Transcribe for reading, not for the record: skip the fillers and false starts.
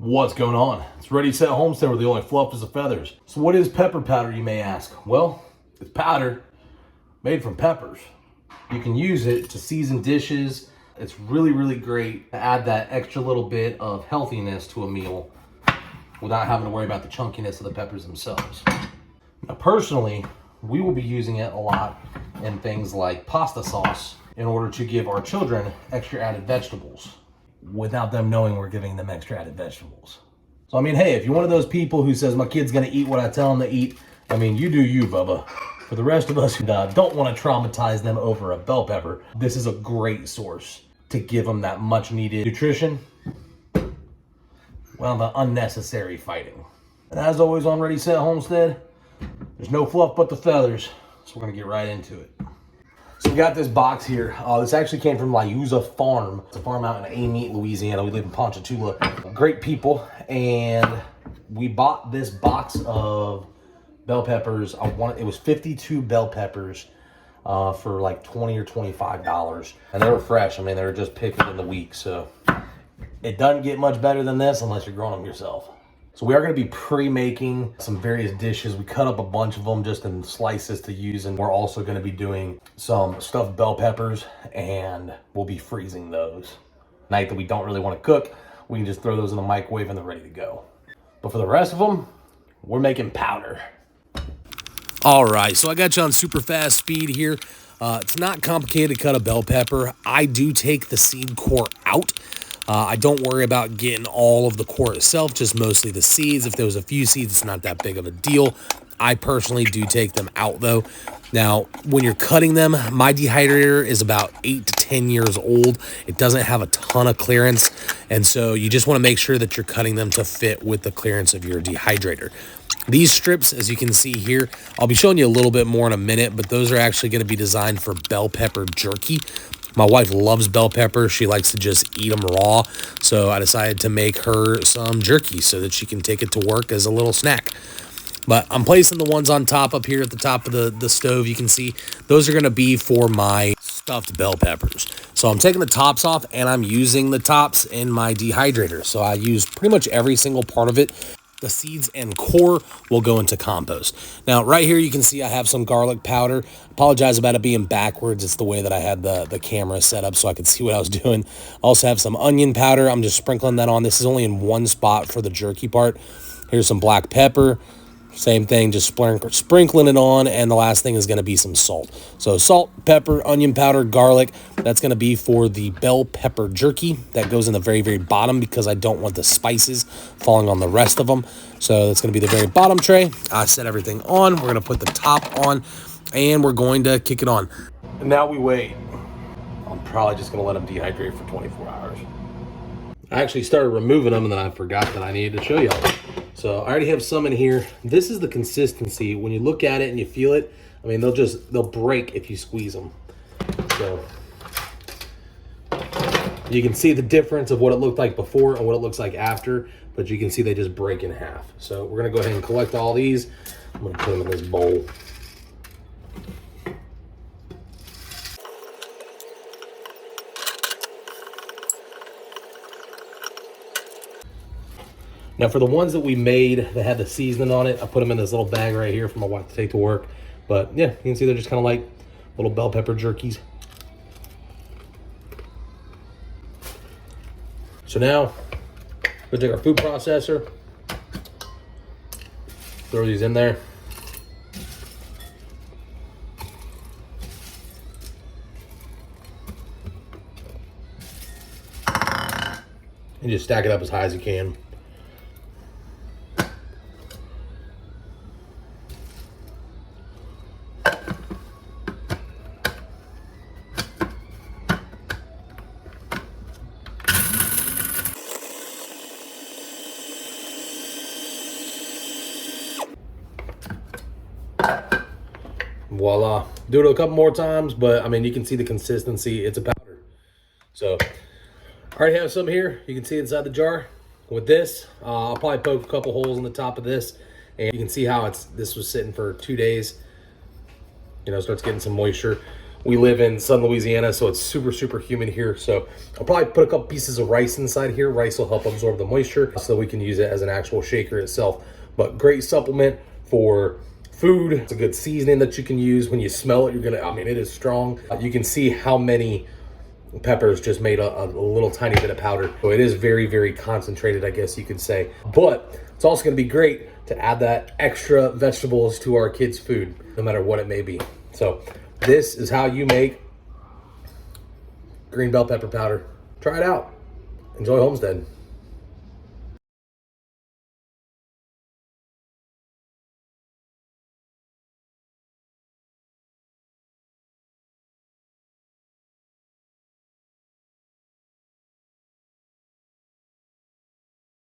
What's going on? It's Ready, Set, Homestead, where the only fluff is the feathers. So what is pepper powder, you may ask? Well, it's powder made from peppers. You can use it to season dishes. It's really, really great to add that extra little bit of healthiness to a meal without having to worry about the chunkiness of the peppers themselves. Now, personally, we will be using it a lot in things like pasta sauce in order to give our children extra added vegetables without them knowing we're giving them extra added vegetables. So, I mean, hey, if you're one of those people who says my kid's gonna eat what I tell him to eat, I mean, you do you, Bubba. For the rest of us who don't want to traumatize them over a bell pepper, this is a great source to give them that much needed nutrition. Well, the unnecessary fighting. And as always on Ready, Set, Homestead, there's no fluff but the feathers. So we're gonna get right into it. So we got this box here. This actually came from Liuza Farm. It's a farm out in Amite, Louisiana. We live in Ponchatoula. Great people. And we bought this box of bell peppers. It was 52 bell peppers for like $20 or $25. And they were fresh. I mean, they were just picked in the week. So it doesn't get much better than this unless you're growing them yourself. So we are going to be pre-making some various dishes. We cut up a bunch of them just in slices to use, and we're also going to be doing some stuffed bell peppers, and we'll be freezing those. Night that we don't really want to cook, we can just throw those in the microwave and they're ready to go. But for the rest of them, we're making powder. All right, so I got you on super fast speed here. It's not complicated to cut a bell pepper. I do take the seed core out. I don't worry about getting all of the core itself, just mostly the seeds. If there was a few seeds, it's not that big of a deal. I personally do take them out though. Now, when you're cutting them, my dehydrator is about 8 to 10 years old. It doesn't have a ton of clearance. And so you just want to make sure that you're cutting them to fit with the clearance of your dehydrator. These strips, as you can see here, I'll be showing you a little bit more in a minute, but those are actually going to be designed for bell pepper jerky. My wife loves bell pepper. She likes to just eat them raw. So I decided to make her some jerky so that she can take it to work as a little snack. But I'm placing the ones on top up here at the top of the stove. You can see those are going to be for my stuffed bell peppers. So I'm taking the tops off and I'm using the tops in my dehydrator. So I use pretty much every single part of it. The seeds and core will go into compost. Now, right here, you can see I have some garlic powder. Apologize about it being backwards. It's the way that I had the camera set up so I could see what I was doing. I also have some onion powder. I'm just sprinkling that on. This is only in one spot for the jerky part. Here's some black pepper. Same thing, just sprinkling it on, and the last thing is going to be some salt. So salt, pepper, onion powder, garlic, that's going to be for the bell pepper jerky. That goes in the very, very bottom because I don't want the spices falling on the rest of them. So that's going to be the very bottom tray. I set everything on. We're going to put the top on, and we're going to kick it on. And now we wait. I'm probably just going to let them dehydrate for 24 hours. I actually started removing them, and then I forgot that I needed to show y'all. So I already have some in here. This is the consistency. When you look at it and you feel it, I mean, they'll break if you squeeze them. So you can see the difference of what it looked like before and what it looks like after, but you can see they just break in half. So we're gonna go ahead and collect all these. I'm gonna put them in this bowl. Now, for the ones that we made that had the seasoning on it, I put them in this little bag right here for my wife to take to work. But yeah, you can see they're just kind of like little bell pepper jerkies. So now, we'll take our food processor, throw these in there. And just stack it up as high as you can. Voila. Do it a couple more times, but I mean, you can see the consistency. It's a powder. So I already have some here. You can see inside the jar. With this, I'll probably poke a couple holes in the top of this, and you can see how this was sitting for 2 days. You know, starts getting some moisture. We live in southern Louisiana, so it's super, super humid here. So I'll probably put a couple pieces of rice inside here. Rice will help absorb the moisture so we can use it as an actual shaker itself. But great supplement for food. It's a good seasoning that you can use. When you smell it, you're gonna, I mean, it is strong. You can see how many peppers just made a little tiny bit of powder. So it is very, very concentrated, I guess you could say. But it's also gonna be great to add that extra vegetables to our kids' food, no matter what it may be. So this is how you make green bell pepper powder. Try it out. Enjoy Homestead.